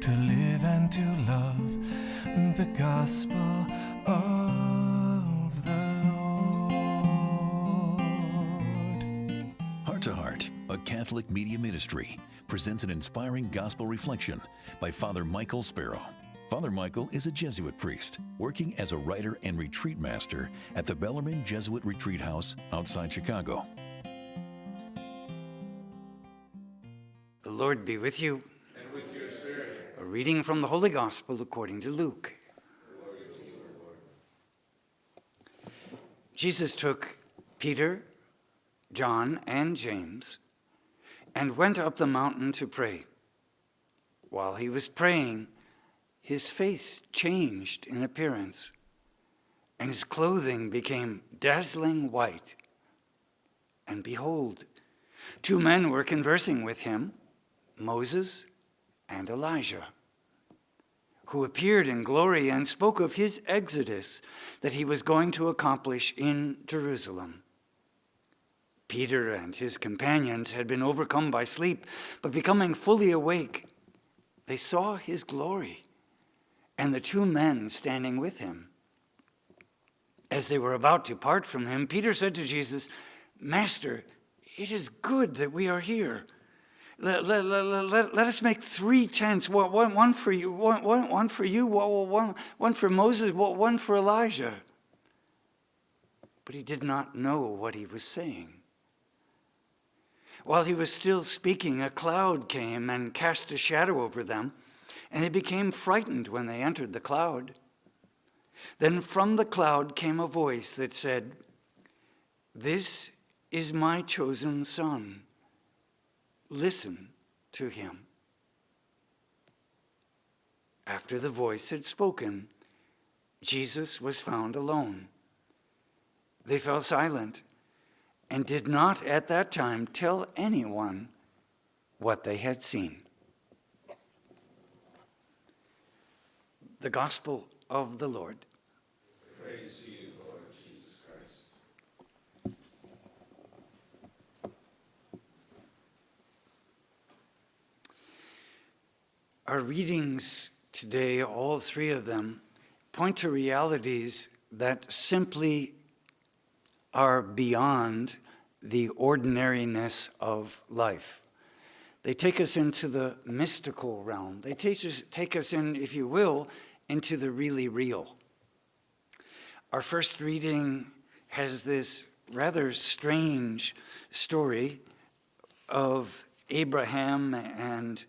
to live and to love the gospel of the Lord. Heart to Heart, a Catholic media ministry, presents an inspiring gospel reflection by Father Michael Sparrow. Father Michael is a Jesuit priest working as a writer and retreat master at the Bellarmine Jesuit Retreat House outside Chicago. The Lord be with you. And with your spirit. A reading from the Holy Gospel according to Luke. Glory to you, Lord. Jesus took Peter, John, and James and went up the mountain to pray. While he was praying, his face changed in appearance, and his clothing became dazzling white. And behold, two men were conversing with him, Moses and Elijah, who appeared in glory and spoke of his exodus that he was going to accomplish in Jerusalem. Peter and his companions had been overcome by sleep, but becoming fully awake, they saw his glory and the two men standing with him. As they were about to part from him, Peter said to Jesus, "Master, it is good that we are here. Let us make 3 tents, one for you, one for you, one for Moses, one for Elijah." But he did not know what he was saying. While he was still speaking, a cloud came and cast a shadow over them, and they became frightened when they entered the cloud. Then from the cloud came a voice that said, "This is my chosen son. Listen to him." After the voice had spoken, Jesus was found alone. They fell silent and did not at that time tell anyone what they had seen. The Gospel of the Lord. Praise to you, Lord Jesus Christ. Our readings today, all 3 of them, point to realities that simply are beyond the ordinariness of life. They take us into the mystical realm. They take us in, if you will, into the really real. Our first reading has this rather strange story of Abraham and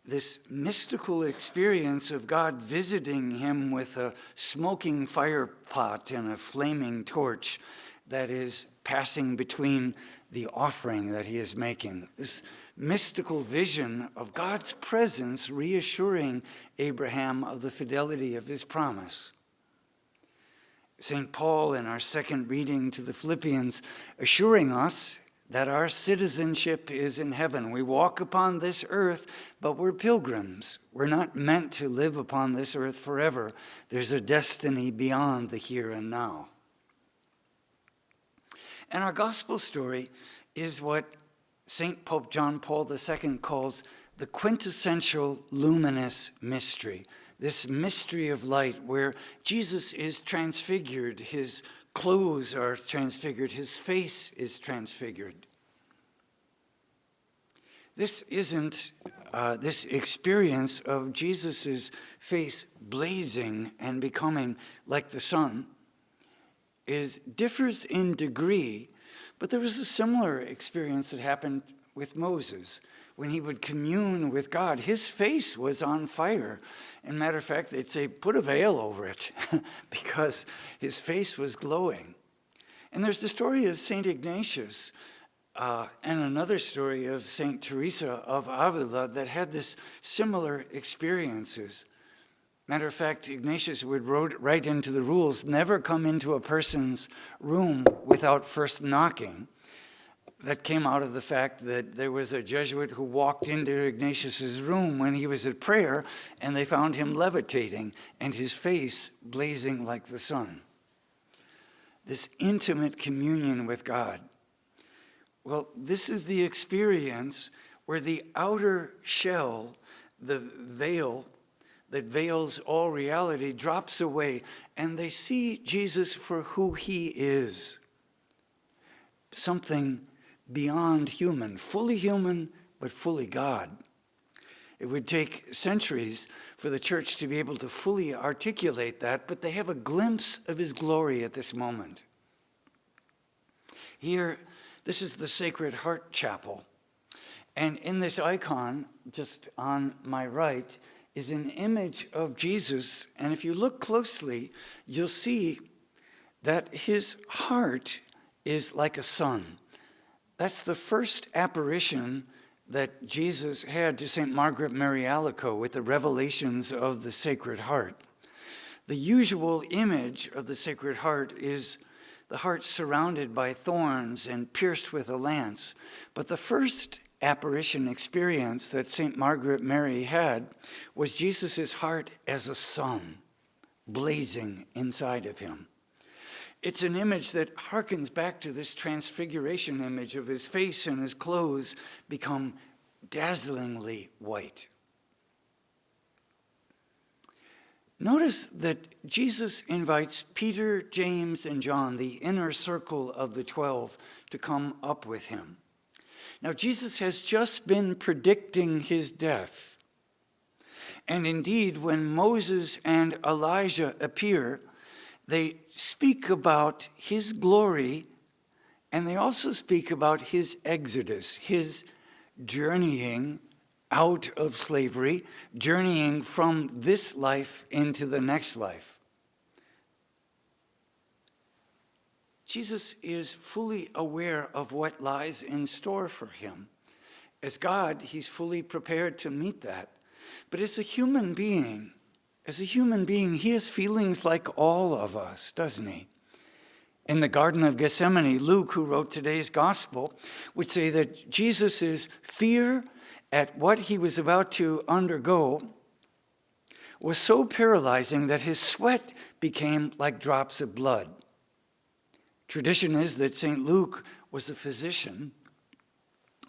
this mystical experience of God visiting him with a smoking fire pot and a flaming torch that is passing between the offering that he is making. This mystical vision of God's presence reassuring Abraham of the fidelity of his promise. St. Paul, in our second reading to the Philippians, assuring us that our citizenship is in heaven. We walk upon this earth, but we're pilgrims. We're not meant to live upon this earth forever. There's a destiny beyond the here and now. And our gospel story is what St. Pope John Paul II calls the quintessential luminous mystery, this mystery of light where Jesus is transfigured, his clothes are transfigured, his face is transfigured. This isn't this experience of Jesus' face blazing and becoming like the sun differs in degree, but there was a similar experience that happened with Moses. When he would commune with God, his face was on fire. And matter of fact, they'd say, put a veil over it, because his face was glowing. And there's the story of St. Ignatius and another story of St. Teresa of Avila that had this similar experiences. Matter of fact, Ignatius would write into the rules, never come into a person's room without first knocking. That came out of the fact that there was a Jesuit who walked into Ignatius's room when he was at prayer, and they found him levitating and his face blazing like the sun. This intimate communion with God. Well, this is the experience where the outer shell, the veil that veils all reality drops away, and they see Jesus for who he is. Something beyond human, but fully God. It would take centuries for the church to be able to fully articulate that, but they have a glimpse of his glory at this moment. Here, this is the Sacred Heart Chapel. And in this icon, just on my right, is an image of Jesus. And if you look closely, you'll see that his heart is like a sun. That's the first apparition that Jesus had to St. Margaret Mary Alacoque with the revelations of the Sacred Heart. The usual image of the Sacred Heart is the heart surrounded by thorns and pierced with a lance. But the first apparition experience that St. Margaret Mary had was Jesus' heart as a sun blazing inside of him. It's an image that harkens back to this transfiguration image of his face and his clothes become dazzlingly white. Notice that Jesus invites Peter, James, and John, the inner circle of the 12, to come up with him. Now, Jesus has just been predicting his death. And indeed, when Moses and Elijah appear, they speak about his glory, and they also speak about his exodus, his journeying out of slavery, journeying from this life into the next life. Jesus is fully aware of what lies in store for him. As God, he's fully prepared to meet that. But as a human being, he has feelings like all of us, doesn't he? In the Garden of Gethsemane, Luke, who wrote today's gospel, would say that Jesus' fear at what he was about to undergo was so paralyzing that his sweat became like drops of blood. Tradition is that St. Luke was a physician,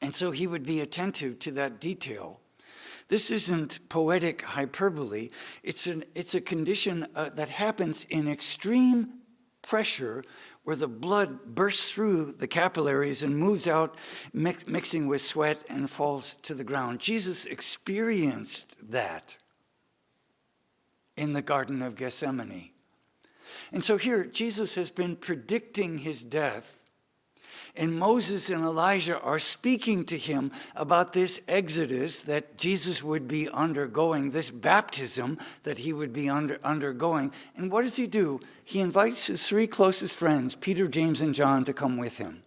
and so he would be attentive to that detail. This isn't poetic hyperbole. It's a condition that happens in extreme pressure where the blood bursts through the capillaries and moves out, mixing with sweat and falls to the ground. Jesus experienced that in the Garden of Gethsemane. And so here, Jesus has been predicting his death, and Moses and Elijah are speaking to him about this exodus that Jesus would be undergoing, this baptism that he would be undergoing. And what does he do? He invites his three closest friends, Peter, James, and John, to come with him.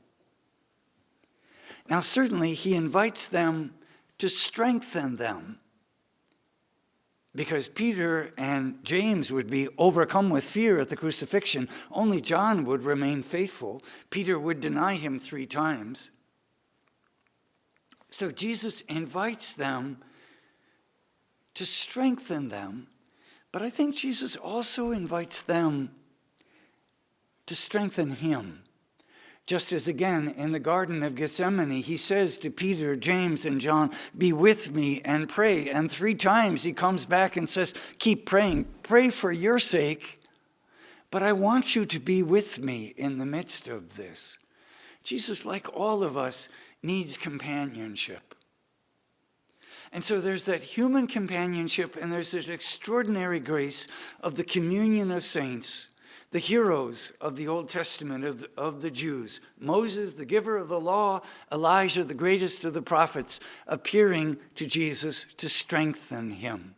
Now, certainly, he invites them to strengthen them, because Peter and James would be overcome with fear at the crucifixion. Only John would remain faithful. Peter would deny him 3 times. So Jesus invites them to strengthen them, but I think Jesus also invites them to strengthen him. Just as again in the Garden of Gethsemane, he says to Peter, James, and John, "Be with me and pray." And 3 times he comes back and says, "Keep praying. Pray for your sake, but I want you to be with me in the midst of this." Jesus, like all of us, needs companionship. And so there's that human companionship, and there's this extraordinary grace of the communion of saints, the heroes of the Old Testament, of the Jews. Moses, the giver of the law, Elijah, the greatest of the prophets, appearing to Jesus to strengthen him.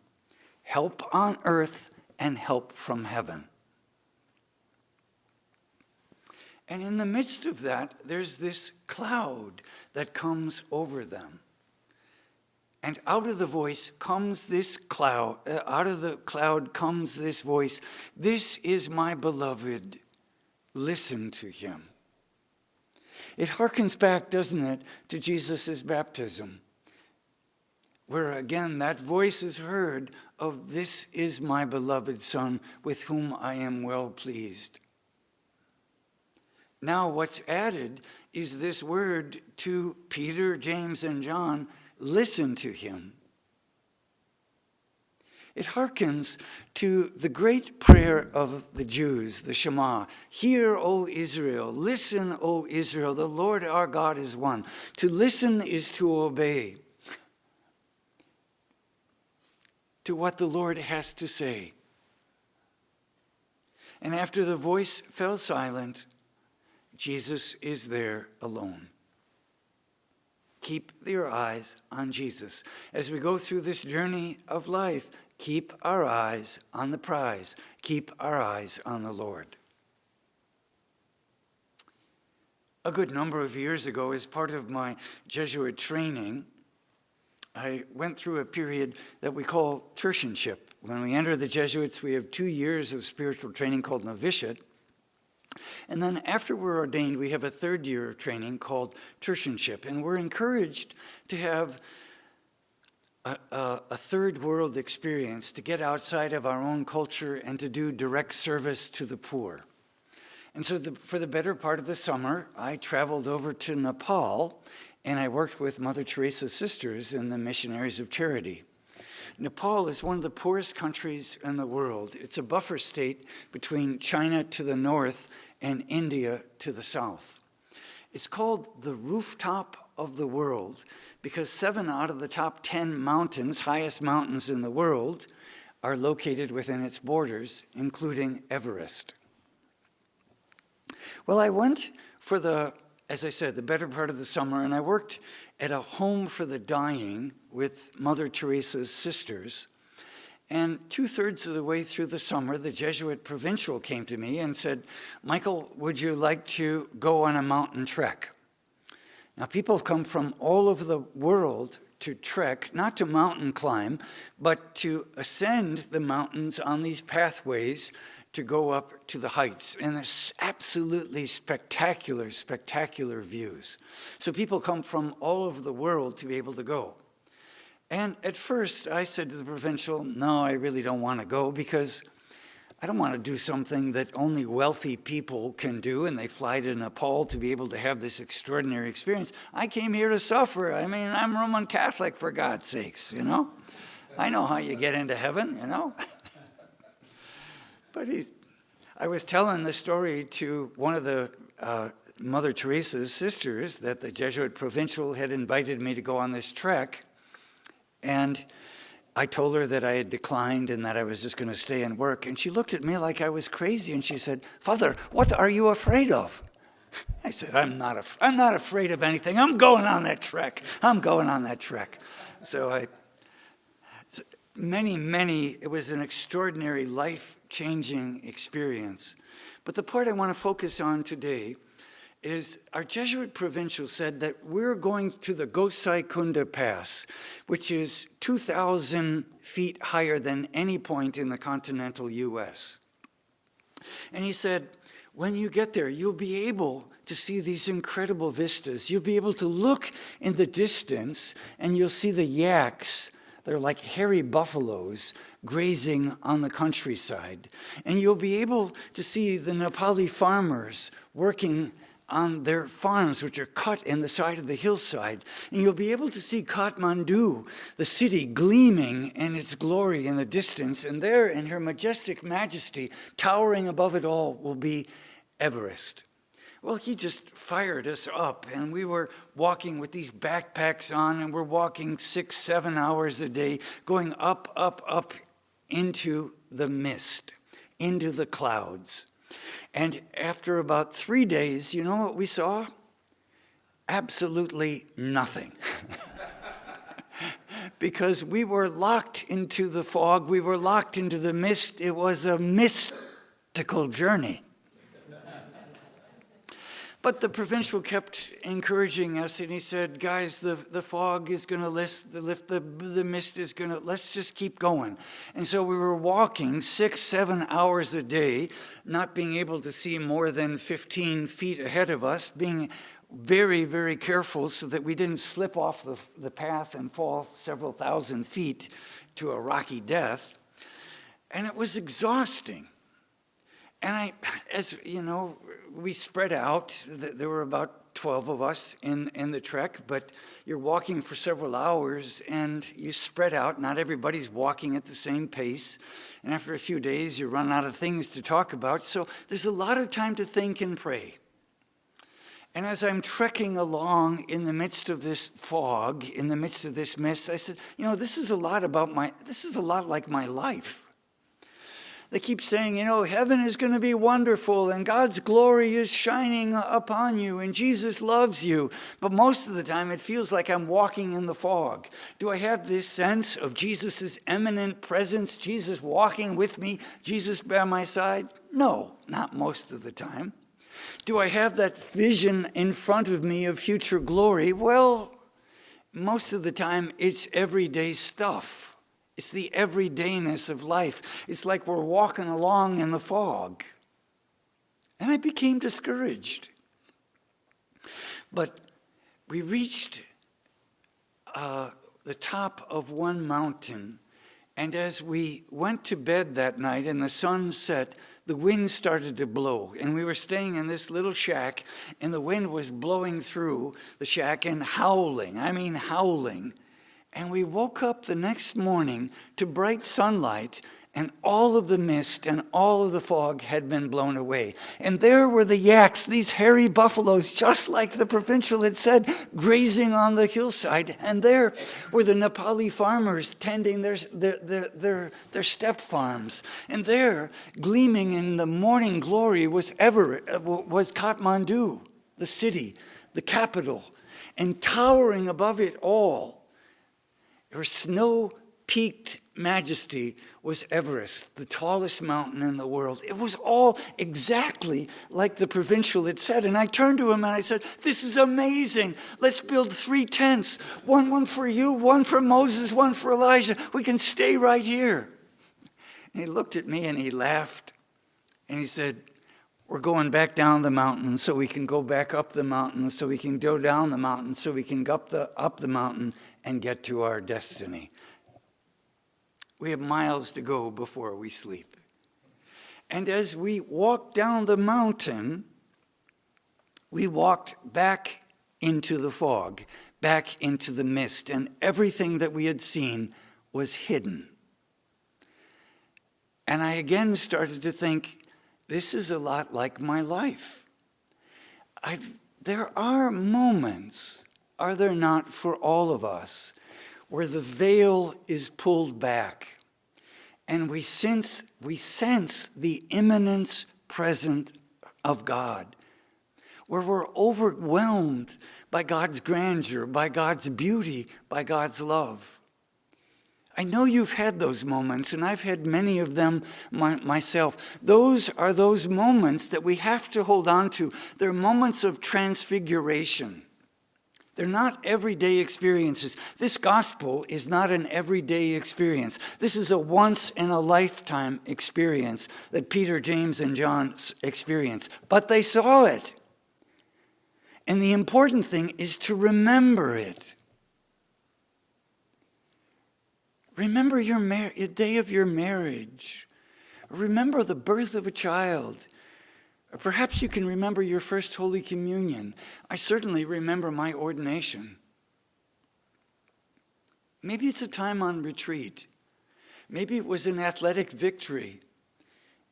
Help on earth and help from heaven. And in the midst of that, there's this cloud that comes over them. And out of the voice comes this cloud, out of the cloud comes this voice, "This is my beloved, listen to him." It harkens back, doesn't it, to Jesus' baptism, where again that voice is heard of, "This is my beloved Son, with whom I am well pleased." Now what's added is this word to Peter, James, and John, "Listen to him." It hearkens to the great prayer of the Jews, the Shema. Hear, O Israel, listen, O Israel, the Lord our God is one. To listen is to obey to what the Lord has to say. And after the voice fell silent, Jesus is there alone. Keep your eyes on Jesus. As we go through this journey of life, keep our eyes on the prize. Keep our eyes on the Lord. A good number of years ago, as part of my Jesuit training, I went through a period that we call tertianship. When we enter the Jesuits, we have 2 years of spiritual training called novitiate. And then after we're ordained, we have a 3rd year of training called tertianship. And we're encouraged to have a third world experience, to get outside of our own culture and to do direct service to the poor. And so for the better part of the summer, I traveled over to Nepal, and I worked with Mother Teresa's sisters in the Missionaries of Charity. Nepal is one of the poorest countries in the world. It's a buffer state between China to the north and India to the south. It's called the rooftop of the world because 7 out of the top 10 mountains, highest mountains in the world, are located within its borders, including Everest. Well, I went for as I said, the better part of the summer, and I worked at a home for the dying with Mother Teresa's sisters. And 2/3 of the way through the summer, the Jesuit provincial came to me and said, Michael, would you like to go on a mountain trek? Now, people have come from all over the world to trek, not to mountain climb, but to ascend the mountains on these pathways to go up to the heights. And there's absolutely spectacular, spectacular views. So people come from all over the world to be able to go. And at first I said to the provincial, no, I really don't want to go because I don't want to do something that only wealthy people can do, and they fly to Nepal to be able to have this extraordinary experience. I came here to suffer. I mean, I'm Roman Catholic, for God's sakes, you know? I know how you get into heaven, you know? But I was telling the story to one of the Mother Teresa's sisters that the Jesuit provincial had invited me to go on this trek, and I told her that I had declined and that I was just going to stay and work. And she looked at me like I was crazy, and she said, Father, what are you afraid of? I said, I'm not afraid of anything. I'm going on that trek. I'm going on that trek. So it was an extraordinary, life-changing experience. But the part I want to focus on today is our Jesuit provincial said that we're going to the Gosai Kunda Pass, which is 2,000 feet higher than any point in the continental U.S. And he said, when you get there, you'll be able to see these incredible vistas. You'll be able to look in the distance, and you'll see the yaks. They're like hairy buffaloes grazing on the countryside. And you'll be able to see the Nepali farmers working on their farms, which are cut in the side of the hillside. And you'll be able to see Kathmandu, the city, gleaming in its glory in the distance. And there, in her majestic majesty, towering above it all, will be Everest. Well, he just fired us up, and we were walking with these backpacks on, and we're walking 6-7 hours a day, going up, up, up into the mist, into the clouds. And after about 3 days, you know what we saw? Absolutely nothing. Because we were locked into the fog, we were locked into the mist. It was a mystical journey. But the provincial kept encouraging us, and he said, guys, the fog is going to lift, the mist is going to, let's just keep going. And so we were walking 6-7 hours a day, not being able to see more than 15 feet ahead of us, being very, very careful so that we didn't slip off the path and fall several thousand feet to a rocky death. And it was exhausting. And as you know, we spread out. There were about 12 of us in the trek, but you're walking for several hours and you spread out. Not everybody's walking at the same pace. And after a few days, you run out of things to talk about. So there's a lot of time to think and pray. And as I'm trekking along in the midst of this fog, in the midst of this mist, I said, this is a lot like my life. They keep saying, heaven is going to be wonderful and God's glory is shining upon you and Jesus loves you. But most of the time it feels like I'm walking in the fog. Do I have this sense of Jesus' imminent presence, Jesus walking with me, Jesus by my side? No, not most of the time. Do I have that vision in front of me of future glory? Well, most of the time it's everyday stuff. It's the everydayness of life. It's like we're walking along in the fog. And I became discouraged. But we reached the top of one mountain. And as we went to bed that night and the sun set, the wind started to blow. And we were staying in this little shack, and the wind was blowing through the shack and howling. And we woke up the next morning to bright sunlight, and all of the mist and all of the fog had been blown away. And there were the yaks, these hairy buffaloes, just like the provincial had said, grazing on the hillside. And there were the Nepali farmers tending their steppe farms. And there, gleaming in the morning glory, was Kathmandu, the city, the capital. And towering above it all, her snow-peaked majesty, was Everest, the tallest mountain in the world. It was all exactly like the provincial had said. And I turned to him and I said, this is amazing. Let's build 3 tents. One for you, one for Moses, one for Elijah. We can stay right here. And he looked at me and he laughed. And he said, we're going back down the mountain so we can go back up the mountain, so we can go down the mountain, so we can go up the mountain and get to our destiny. We have miles to go before we sleep. And as we walked down the mountain, we walked back into the fog, back into the mist, and everything that we had seen was hidden. And I again started to think, this is a lot like my life. There are moments, are there not, for all of us, where the veil is pulled back and we sense the imminent presence of God, where we're overwhelmed by God's grandeur, by God's beauty, by God's love. I know you've had those moments, and I've had many of them myself. Those are those moments that we have to hold on to. They're moments of transfiguration. They're not everyday experiences. This gospel is not an everyday experience. This is a once-in-a-lifetime experience that Peter, James, and John experienced. But they saw it. And the important thing is to remember it. Remember the day of your marriage. Remember the birth of a child. Or perhaps you can remember your first Holy Communion. I certainly remember my ordination. Maybe it's a time on retreat. Maybe it was an athletic victory.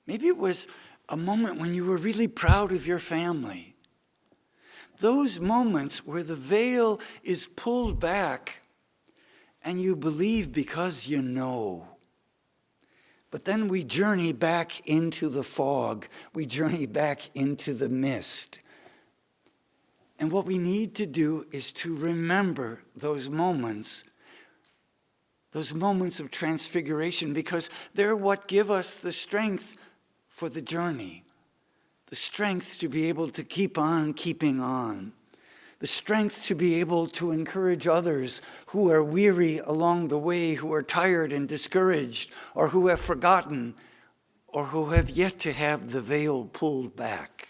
Maybe it was a moment when you were really proud of your family. Those moments where the veil is pulled back and you believe because you know. But then we journey back into the fog. We journey back into the mist. And what we need to do is to remember those moments of transfiguration, because they're what give us the strength for the journey, the strength to be able to keep on keeping on, the strength to be able to encourage others who are weary along the way, who are tired and discouraged, or who have forgotten, or who have yet to have the veil pulled back.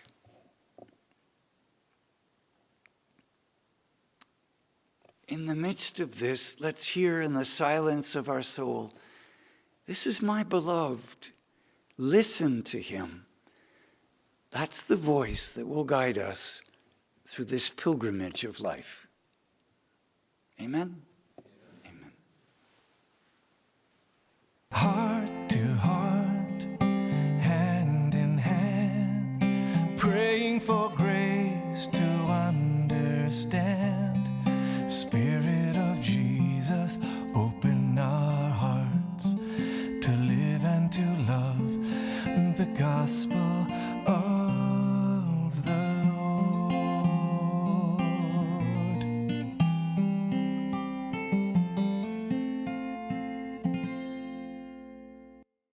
In the midst of this, let's hear in the silence of our soul, "This is my beloved. Listen to him." That's the voice that will guide us through this pilgrimage of life. Amen? Amen. Heart to heart, hand in hand, praying for grace to understand.